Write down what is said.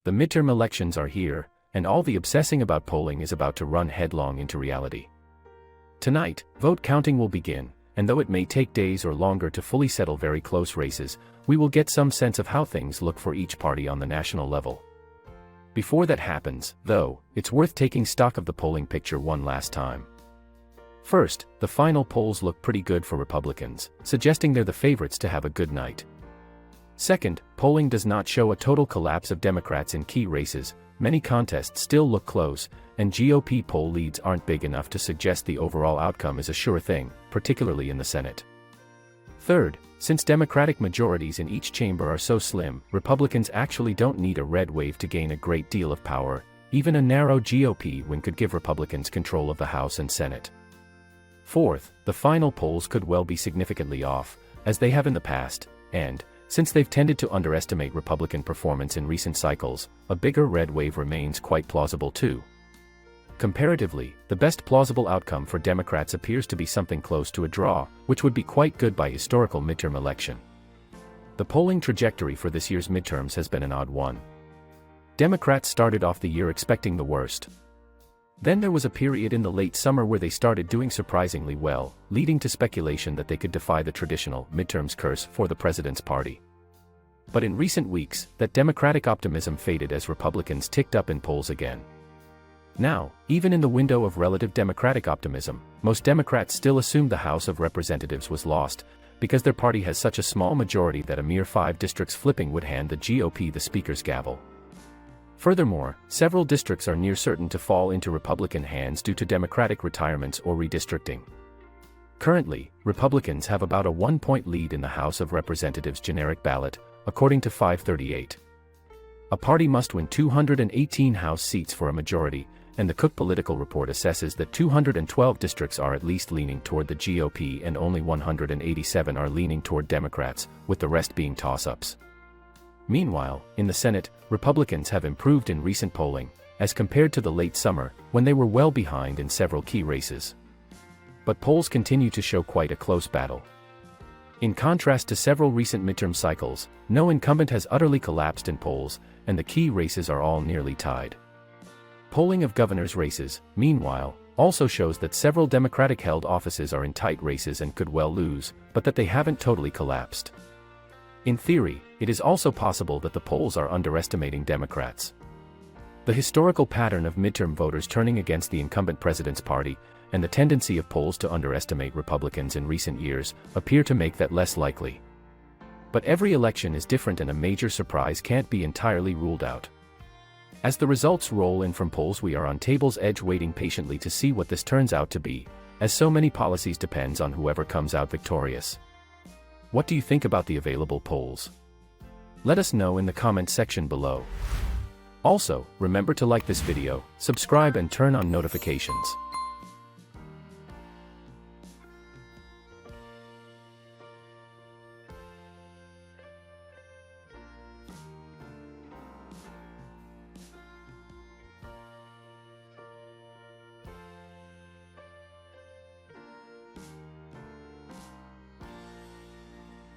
The midterm elections are here, and all the obsessing about polling is about to run headlong into reality. Tonight, vote counting will begin, and though it may take days or longer to fully settle very close races, we will get some sense of how things look for each party on the national level. Before that happens, though, it's worth taking stock of the polling picture one last time. First, the final polls look pretty good for Republicans, suggesting they're the favorites to have a good night. Second, polling does not show a total collapse of Democrats in key races. Many contests still look close, and GOP poll leads aren't big enough to suggest the overall outcome is a sure thing, particularly in the Senate. Third, since Democratic majorities in each chamber are so slim, Republicans actually don't need a red wave to gain a great deal of power. Even a narrow GOP win could give Republicans control of the House and Senate. Fourth, the final polls could well be significantly off, as they have in the past, and, since they've tended to underestimate Republican performance in recent cycles, a bigger red wave remains quite plausible too. Comparatively, the best plausible outcome for Democrats appears to be something close to a draw, which would be quite good by historical midterm election. The polling trajectory for this year's midterms has been an odd one. Democrats started off the year expecting the worst. Then there was a period in the late summer where they started doing surprisingly well, leading to speculation that they could defy the traditional midterms curse for the president's party. But in recent weeks, that Democratic optimism faded as Republicans ticked up in polls again. Now, even in the window of relative Democratic optimism, most Democrats still assumed the House of Representatives was lost, because their party has such a small majority that a mere 5 districts flipping would hand the GOP the Speaker's gavel. Furthermore, several districts are near certain to fall into Republican hands due to Democratic retirements or redistricting. Currently, Republicans have about a 1-point lead in the House of Representatives generic ballot, according to 538. A party must win 218 House seats for a majority, and the Cook Political Report assesses that 212 districts are at least leaning toward the GOP and only 187 are leaning toward Democrats, with the rest being toss-ups. Meanwhile, in the Senate, Republicans have improved in recent polling, as compared to the late summer, when they were well behind in several key races. But polls continue to show quite a close battle. In contrast to several recent midterm cycles, no incumbent has utterly collapsed in polls, and the key races are all nearly tied. Polling of governors' races, meanwhile, also shows that several Democratic-held offices are in tight races and could well lose, but that they haven't totally collapsed. In theory, it is also possible that the polls are underestimating Democrats. The historical pattern of midterm voters turning against the incumbent president's party, and the tendency of polls to underestimate Republicans in recent years, appear to make that less likely. But every election is different and a major surprise can't be entirely ruled out. As the results roll in from polls, we are on table's edge waiting patiently to see what this turns out to be, as so many policies depends on whoever comes out victorious. What do you think about the available polls? Let us know in the comment section below. Also, remember to like this video, subscribe and turn on notifications.